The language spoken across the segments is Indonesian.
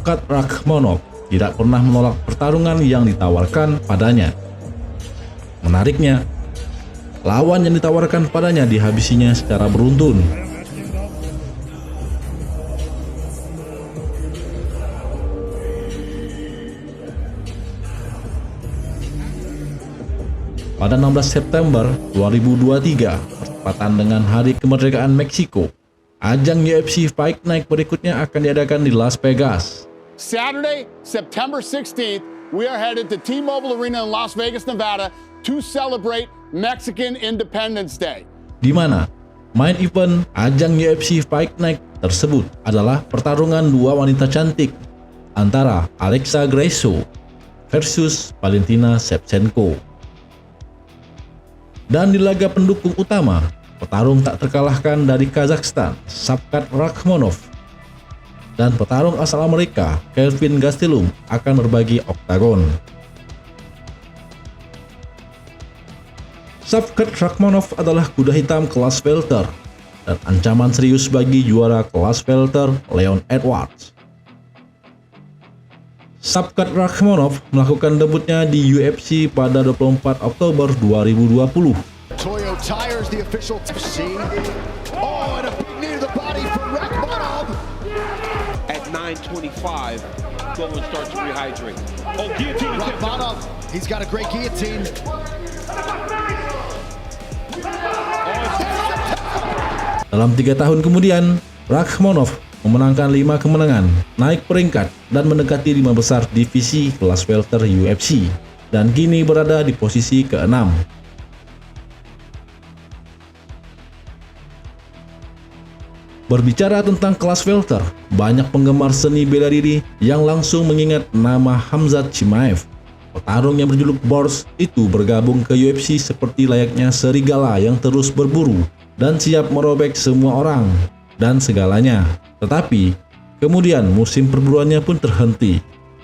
Shavkat Rakhmonov tidak pernah menolak pertarungan yang ditawarkan padanya. Menariknya, lawan yang ditawarkan padanya dihabisinya secara beruntun. Pada 16 September 2023, bertepatan dengan Hari Kemerdekaan Meksiko, ajang UFC Fight Night berikutnya akan diadakan di Las Vegas. Saturday, September 16th, we are headed to T-Mobile Arena in Las Vegas, Nevada to celebrate Mexican Independence Day. Di mana main event ajang UFC Fight Night tersebut adalah pertarungan dua wanita cantik antara Alexa Grasso versus Valentina Shevchenko. Dan di laga pendukung utama, petarung tak terkalahkan dari Kazakhstan, Shavkat Rakhmonov, dan petarung asal Amerika, Kelvin Gastelum, akan berbagi oktagon. Shavkat Rakhmonov adalah kuda hitam kelas welter dan ancaman serius bagi juara kelas welter Leon Edwards. Shavkat Rakhmonov melakukan debutnya di UFC pada 24 Oktober 2020. Toyo Tires, the official team. Oh, and a big knee to the body for Rakhmonov. At 9:25, go and start to rehydrate. Oh, guillotine. Rakhmonov, he's got a great guillotine. Dalam 3 tahun kemudian, Rakhmonov memenangkan 5 kemenangan, naik peringkat dan mendekati 5 besar divisi kelas welter UFC, dan kini berada di posisi ke-6. Berbicara tentang kelas welter, banyak penggemar seni bela diri yang langsung mengingat nama Khamzat Chimaev. Petarung yang berjuluk Boars itu bergabung ke UFC seperti layaknya serigala yang terus berburu dan siap merobek semua orang dan segalanya. Tetapi, kemudian musim perburuannya pun terhenti.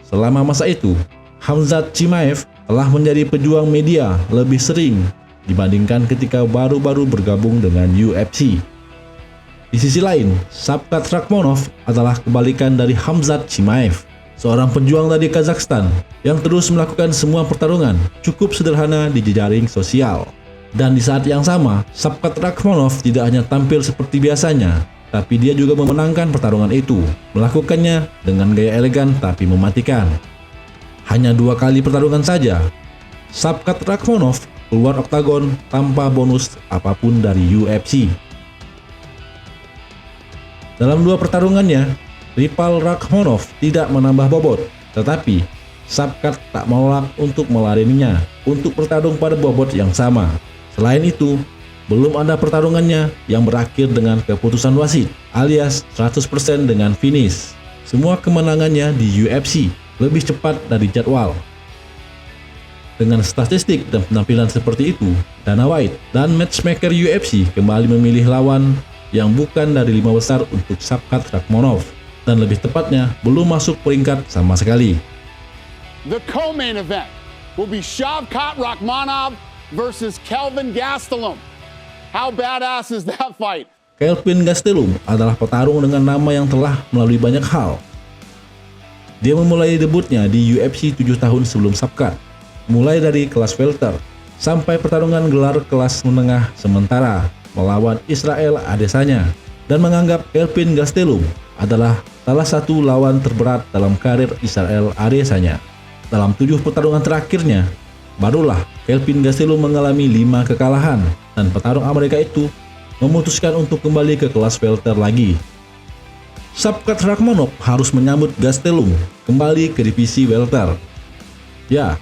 Selama masa itu, Khamzat Chimaev telah menjadi pejuang media lebih sering dibandingkan ketika baru-baru bergabung dengan UFC. Di sisi lain, Shavkat Rakhmonov adalah kebalikan dari Khamzat Chimaev, seorang pejuang dari Kazakhstan yang terus melakukan semua pertarungan cukup sederhana di jejaring sosial. Dan di saat yang sama, Shavkat Rakhmonov tidak hanya tampil seperti biasanya, tapi dia juga memenangkan pertarungan itu, melakukannya dengan gaya elegan tapi mematikan. Hanya 2 kali pertarungan saja, Shavkat Rakhmonov keluar oktagon tanpa bonus apapun dari UFC. Dalam 2 pertarungannya, rival Rakhmonov tidak menambah bobot, tetapi Shavkat tak menolak untuk meladeninya untuk bertarung pada bobot yang sama. Selain itu, belum ada pertarungannya yang berakhir dengan keputusan wasit, alias 100% dengan finish. Semua kemenangannya di UFC lebih cepat dari jadwal. Dengan statistik dan penampilan seperti itu, Dana White dan matchmaker UFC kembali memilih lawan yang bukan dari 5 besar untuk Shavkat Rakhmonov, dan lebih tepatnya belum masuk peringkat sama sekali. The co-main event will be Shavkat Rakhmonov versus Kelvin Gastelum. How badass is that fight? Kelvin Gastelum adalah petarung dengan nama yang telah melalui banyak hal. Dia memulai debutnya di UFC 7 tahun sebelum Shavkat, mulai dari kelas welter sampai pertarungan gelar kelas menengah sementara melawan Israel Adesanya, dan menganggap Kelvin Gastelum adalah salah satu lawan terberat dalam karir Israel Adesanya. Dalam 7 pertarungan terakhirnya, barulah Kelvin Gastelum mengalami 5 kekalahan, dan petarung Amerika itu memutuskan untuk kembali ke kelas welter lagi. Shavkat Rakhmonov harus menyambut Gastelum kembali ke divisi welter. Ya,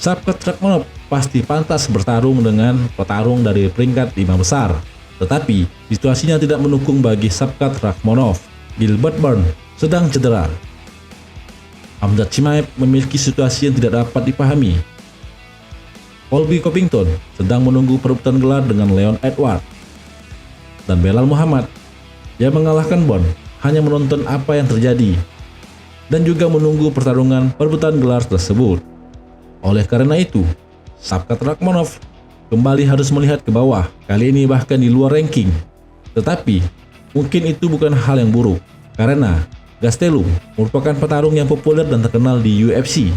Shavkat Rakhmonov pasti pantas bertarung dengan petarung dari peringkat 5 besar. Tetapi situasinya tidak mendukung bagi Shavkat Rakhmonov. Gilbert Burns sedang cedera. Khamzat Chimaev memiliki situasi yang tidak dapat dipahami. Colby Covington sedang menunggu perebutan gelar dengan Leon Edwards. Dan Belal Muhammad yang mengalahkan Burns hanya menonton apa yang terjadi dan juga menunggu pertarungan perebutan gelar tersebut. Oleh karena itu, Shavkat Rakhmonov kembali harus melihat ke bawah, kali ini bahkan di luar ranking. Tetapi, mungkin itu bukan hal yang buruk, karena Gastelum merupakan petarung yang populer dan terkenal di UFC.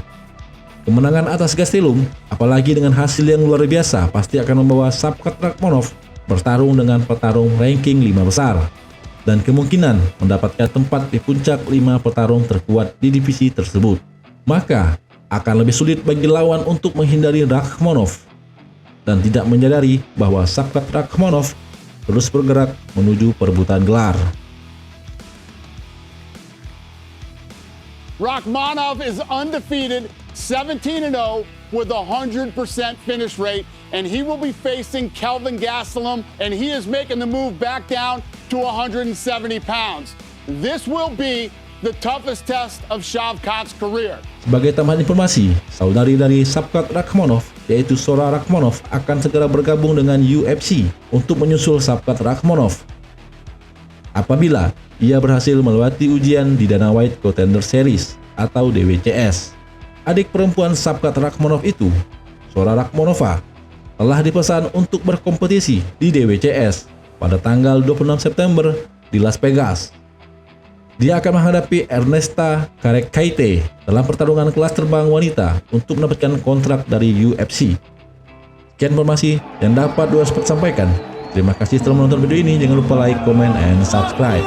Kemenangan atas Gastelum, apalagi dengan hasil yang luar biasa, pasti akan membawa Shavkat Rakhmonov bertarung dengan petarung ranking 5 besar dan kemungkinan mendapatkan tempat di puncak 5 petarung terkuat di divisi tersebut. Maka akan lebih sulit bagi lawan untuk menghindari Rakhmonov dan tidak menyadari bahwa Shavkat Rakhmonov terus bergerak menuju perebutan gelar. Rakhmonov is undefeated, 17-0 with a 100% finish rate, and he will be facing Kelvin Gastelum, and he is making the move back down to 170 pounds. This will be the toughest test of Shavkat's career. Sebagai tambahan informasi, saudari dari Shavkat Rakhmonov, yaitu Zora Rakhmonov, akan segera bergabung dengan UFC untuk menyusul Shavkat Rakhmonov apabila ia berhasil melewati ujian di Dana White Contender Series atau DWCS. Adik perempuan Shavkat Rakhmonov itu, Zora Rakhmonova, telah dipesan untuk berkompetisi di DWCS pada tanggal 26 September di Las Vegas. Dia akan menghadapi Ernesta Karekaite dalam pertarungan kelas terbang wanita untuk mendapatkan kontrak dari UFC. Sekian informasi yang dapat Dua Sport sampaikan. Terima kasih telah menonton video ini. Jangan lupa like, comment, and subscribe.